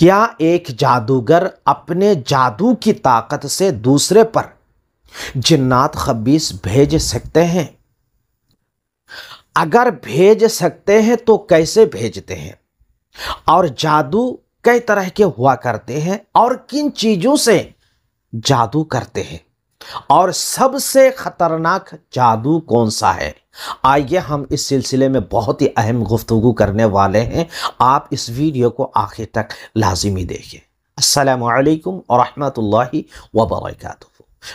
क्या एक जादूगर अपने जादू की ताकत से दूसरे पर जिन्नात खबीस भेज सकते हैं? अगर भेज सकते हैं तो कैसे भेजते हैं? और जादू कई तरह के हुआ करते हैं और किन चीजों से जादू करते हैं? और सबसे खतरनाक जादू कौन सा है? आइए हम इस सिलसिले में बहुत ही अहम गुफ्तगू करने वाले हैं। आप इस वीडियो को आखिर तक लाजिमी देखें। अस्सलामु अलैकुम व रहमतुल्लाहि व बरकातुहू।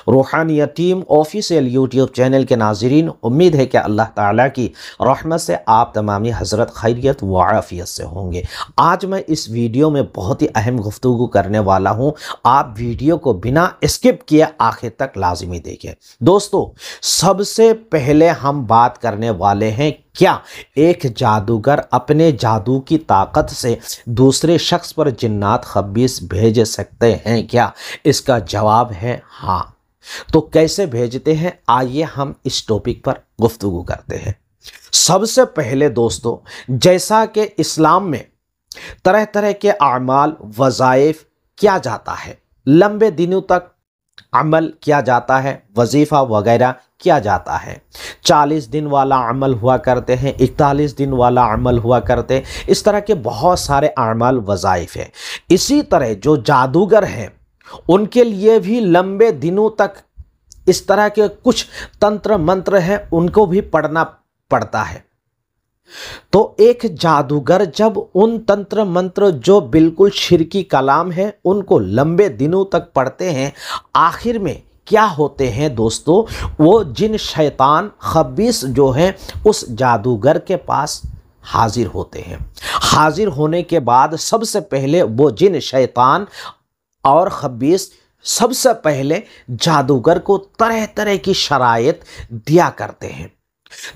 रूहानी यतीम ऑफिशियल यूट्यूब चैनल के नाज़रीन, उम्मीद है कि अल्लाह ताला की रहमत से आप तमामी हज़रत खैरियत व आफ़ियत से होंगे। आज मैं इस वीडियो में बहुत ही अहम गुफ्तगू करने वाला हूँ। आप वीडियो को बिना स्किप किए आखिर तक लाजिमी देखें। दोस्तों, सबसे पहले हम बात करने वाले हैं, क्या एक जादूगर अपने जादू की ताकत से दूसरे शख्स पर जिन्नात खबीस भेज सकते हैं क्या? इसका जवाब है हाँ। तो कैसे भेजते हैं, आइए हम इस टॉपिक पर गुफ्तगू करते हैं। सबसे पहले दोस्तों, जैसा कि इस्लाम में तरह तरह के अमाल वज़ाइफ किया जाता है, लंबे दिनों तक अमल किया जाता है, वजीफ़ा वगैरह किया जाता है। 40 दिन वाला अमल हुआ करते हैं, 41 दिन वाला अमल हुआ करते हैं। इस तरह के बहुत सारे अमाल वज़ाइफ हैं। इसी तरह जो जादूगर हैं उनके लिए भी लंबे दिनों तक इस तरह के कुछ तंत्र मंत्र हैं, उनको भी पढ़ना पड़ता है। तो एक जादूगर जब उन तंत्र मंत्र जो बिल्कुल शिरकी कलाम है उनको लंबे दिनों तक पढ़ते हैं, आखिर में क्या होते हैं दोस्तों, वो जिन शैतान खबीस जो हैं उस जादूगर के पास हाजिर होते हैं। हाजिर होने के बाद सबसे पहले वो जिन शैतान और खबीस सबसे पहले जादूगर को तरह तरह की शराइत दिया करते हैं।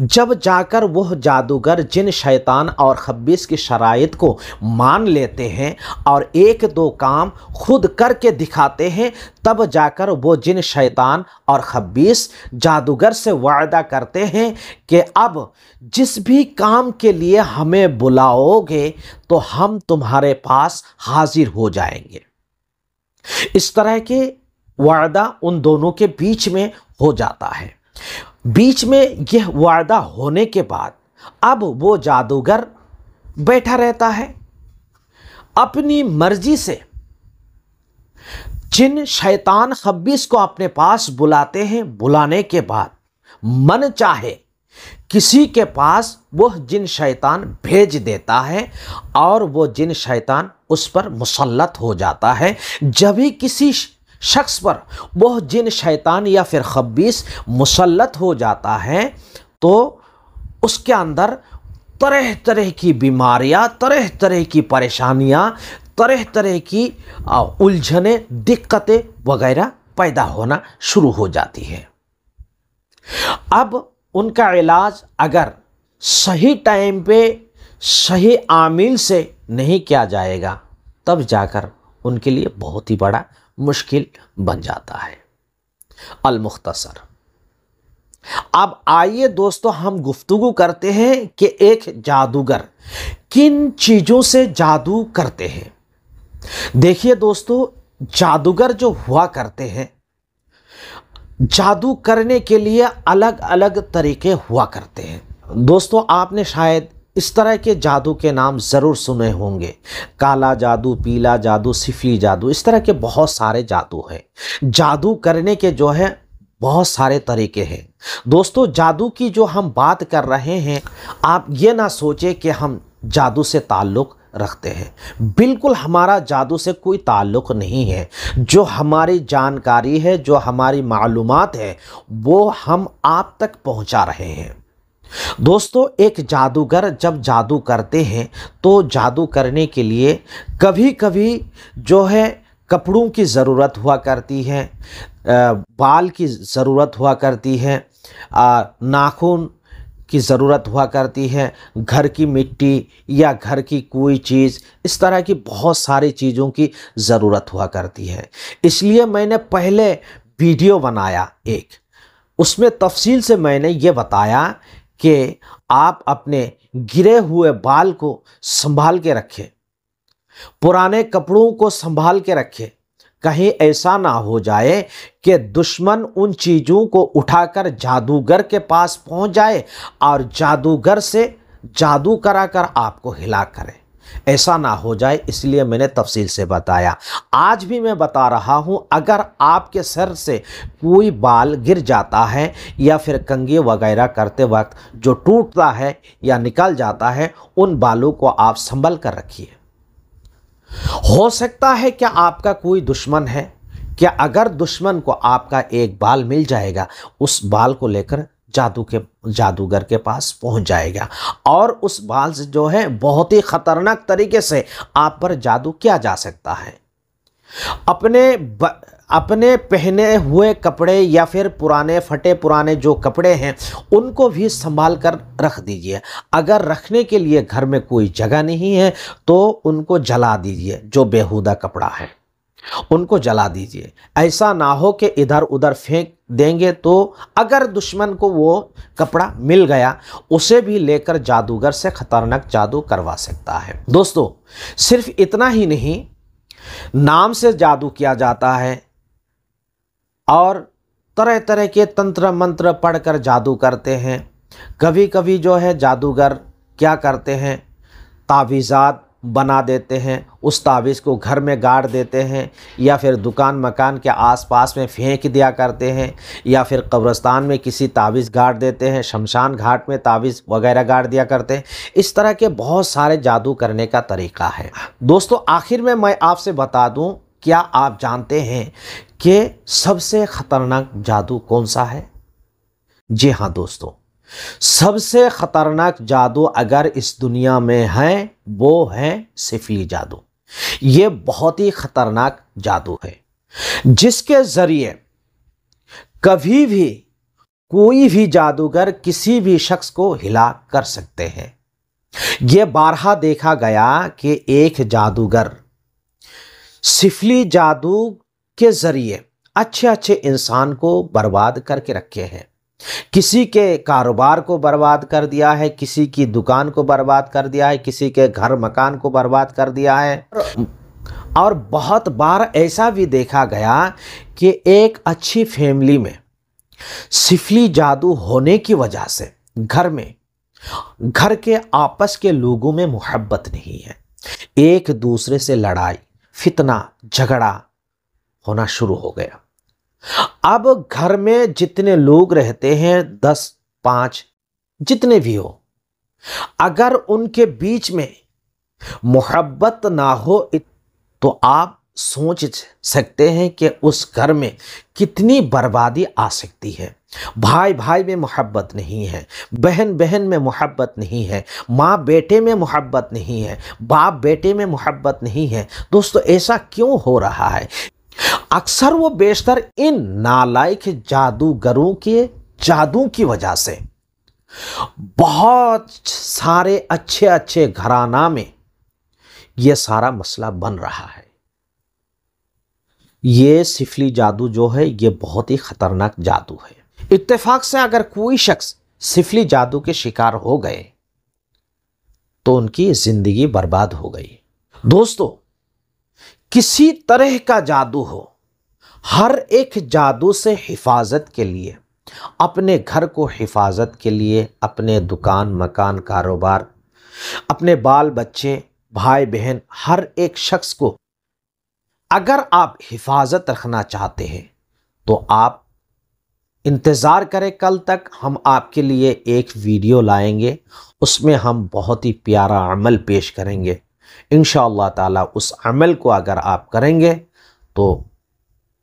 जब जाकर वह जादूगर जिन शैतान और खबीस की शराइत को मान लेते हैं और एक दो काम खुद करके दिखाते हैं, तब जाकर वो जिन शैतान और खबीस जादूगर से वादा करते हैं कि अब जिस भी काम के लिए हमें बुलाओगे तो हम तुम्हारे पास हाजिर हो जाएंगे। इस तरह के वादा उन दोनों के बीच में हो जाता है। बीच में यह वादा होने के बाद अब वो जादूगर बैठा रहता है, अपनी मर्जी से जिन शैतान खबीस को अपने पास बुलाते हैं, बुलाने के बाद मन चाहे किसी के पास वह जिन शैतान भेज देता है और वो जिन शैतान उस पर मुसल्लत हो जाता है। जब भी किसी शख्स पर वह जिन शैतान या फिर खबीस मुसल्लत हो जाता है तो उसके अंदर तरह तरह की बीमारियां, तरह तरह की परेशानियां, तरह तरह की उलझने, दिक्कतें वगैरह पैदा होना शुरू हो जाती है। अब उनका इलाज अगर सही टाइम पे सही आमिल से नहीं किया जाएगा, तब जाकर उनके लिए बहुत ही बड़ा मुश्किल बन जाता है। अल मुख्तसर, अब आइए दोस्तों हम गुफ्तगू करते हैं कि एक जादूगर किन चीज़ों से जादू करते हैं। देखिए दोस्तों, जादूगर जो हुआ करते हैं, जादू करने के लिए अलग अलग तरीके हुआ करते हैं। दोस्तों, आपने शायद इस तरह के जादू के नाम ज़रूर सुने होंगे, काला जादू, पीला जादू, सिफली जादू, इस तरह के बहुत सारे जादू हैं। जादू करने के जो है बहुत सारे तरीके हैं। दोस्तों, जादू की जो हम बात कर रहे हैं, आप ये ना सोचें कि हम जादू से ताल्लुक़ रखते हैं। बिल्कुल हमारा जादू से कोई ताल्लुक़ नहीं है। जो हमारी जानकारी है, जो हमारी मालूमात है, वो हम आप तक पहुंचा रहे हैं। दोस्तों, एक जादूगर जब जादू करते हैं तो जादू करने के लिए कभी कभी जो है कपड़ों की ज़रूरत हुआ करती है, बाल की ज़रूरत हुआ करती है, नाखून की ज़रूरत हुआ करती है, घर की मिट्टी या घर की कोई चीज़, इस तरह की बहुत सारी चीज़ों की ज़रूरत हुआ करती है। इसलिए मैंने पहले वीडियो बनाया एक, उसमें तफसील से मैंने ये बताया कि आप अपने गिरे हुए बाल को संभाल के रखें। पुराने कपड़ों को संभाल के रखें, कहीं ऐसा ना हो जाए कि दुश्मन उन चीज़ों को उठाकर जादूगर के पास पहुंच जाए और जादूगर से जादू कराकर आपको हिला करे। ऐसा ना हो जाए, इसलिए मैंने तफसील से बताया। आज भी मैं बता रहा हूं, अगर आपके सर से कोई बाल गिर जाता है या फिर कंघी वगैरह करते वक्त जो टूटता है या निकल जाता है, उन बालों को आप संभल कर रखिए। हो सकता है क्या आपका कोई दुश्मन है, क्या अगर दुश्मन को आपका एक बाल मिल जाएगा, उस बाल को लेकर जादूगर के पास पहुंच जाएगा और उस बाल से जो है बहुत ही खतरनाक तरीके से आप पर जादू किया जा सकता है। अपने पहने हुए कपड़े या फिर पुराने फटे पुराने जो कपड़े हैं उनको भी संभाल कर रख दीजिए। अगर रखने के लिए घर में कोई जगह नहीं है तो उनको जला दीजिए। जो बेहुदा कपड़ा है उनको जला दीजिए। ऐसा ना हो कि इधर उधर फेंक देंगे तो अगर दुश्मन को वो कपड़ा मिल गया, उसे भी लेकर जादूगर से खतरनाक जादू करवा सकता है। दोस्तों, सिर्फ इतना ही नहीं, नाम से जादू किया जाता है और तरह तरह के तंत्र मंत्र पढ़कर जादू करते हैं। कभी कभी जो है जादूगर क्या करते हैं, तावीज़ात बना देते हैं, उस तावीज़ को घर में गाड़ देते हैं या फिर दुकान मकान के आसपास में फेंक दिया करते हैं या फिर कब्रिस्तान में किसी तावीज़ गाड़ देते हैं, शमशान घाट में तावीज़ वगैरह गाड़ दिया करते हैं। इस तरह के बहुत सारे जादू करने का तरीका है। दोस्तों, आखिर में मैं आपसे बता दूं, क्या आप जानते हैं कि सबसे ख़तरनाक जादू कौन सा है? जी हाँ दोस्तों, सबसे ख़तरनाक जादू अगर इस दुनिया में है वो है सिफली जादू। ये बहुत ही ख़तरनाक जादू है जिसके ज़रिए कभी भी कोई भी जादूगर किसी भी शख्स को हिला कर सकते हैं। ये बारहा देखा गया कि एक जादूगर सिफली जादू के ज़रिए अच्छे अच्छे इंसान को बर्बाद करके रखे हैं। किसी के कारोबार को बर्बाद कर दिया है, किसी की दुकान को बर्बाद कर दिया है, किसी के घर मकान को बर्बाद कर दिया है। और बहुत बार ऐसा भी देखा गया कि एक अच्छी फैमिली में सिफली जादू होने की वजह से घर के आपस के लोगों में मोहब्बत नहीं है, एक दूसरे से लड़ाई फितना झगड़ा होना शुरू हो गया। अब घर में जितने लोग रहते हैं, 10-5 जितने भी हो, अगर उनके बीच में मोहब्बत ना हो तो आप सोच सकते हैं कि उस घर में कितनी बर्बादी आ सकती है। भाई भाई में मोहब्बत नहीं है, बहन बहन में मोहब्बत नहीं है, माँ बेटे में मोहब्बत नहीं है, बाप बेटे में मोहब्बत नहीं है। दोस्तों, ऐसा क्यों हो रहा है? अक्सर वो बेशतर इन नालायक जादूगरों के जादू की वजह से बहुत सारे अच्छे अच्छे घराना में ये सारा मसला बन रहा है। ये सिफली जादू जो है ये बहुत ही खतरनाक जादू है। इत्तेफाक से अगर कोई शख्स सिफली जादू के शिकार हो गए तो उनकी जिंदगी बर्बाद हो गई। दोस्तों, किसी तरह का जादू हो, हर एक जादू से हिफाजत के लिए, अपने घर को हिफाजत के लिए, अपने दुकान मकान कारोबार, अपने बाल बच्चे भाई बहन, हर एक शख्स को अगर आप हिफाजत रखना चाहते हैं तो आप इंतज़ार करें। कल तक हम आपके लिए एक वीडियो लाएंगे, उसमें हम बहुत ही प्यारा अमल पेश करेंगे। इंशाअल्लाह ताला उस अमल को अगर आप करेंगे तो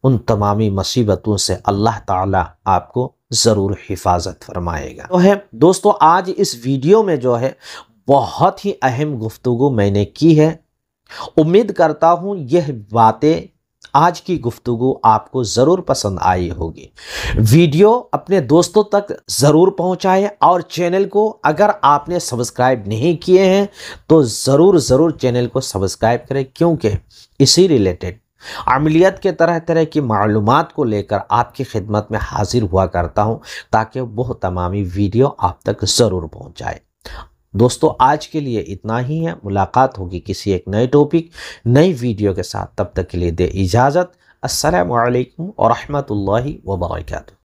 उन तमामी मुसीबतों से अल्लाह ताला आपको ज़रूर हिफाजत फरमाएगा। तो है दोस्तों, आज इस वीडियो में जो है बहुत ही अहम गुफ्तगू मैंने की है। उम्मीद करता हूँ यह बातें, आज की गुफ्तगू आपको ज़रूर पसंद आई होगी। वीडियो अपने दोस्तों तक ज़रूर पहुँचाएं और चैनल को अगर आपने सब्सक्राइब नहीं किए हैं तो ज़रूर चैनल को सब्सक्राइब करें, क्योंकि इसी रिलेटेड अमलियत के तरह तरह की मालूमात को लेकर आपकी खिदमत में हाजिर हुआ करता हूँ, ताकि वह तमामी वीडियो आप तक ज़रूर पहुँच जाए। दोस्तों आज के लिए इतना ही है। मुलाकात होगी किसी एक नए टॉपिक, नई वीडियो के साथ। तब तक के लिए दे इजाज़त। अस्सलामु अलैकुम व रहमतुल्लाहि व बरकातुहू।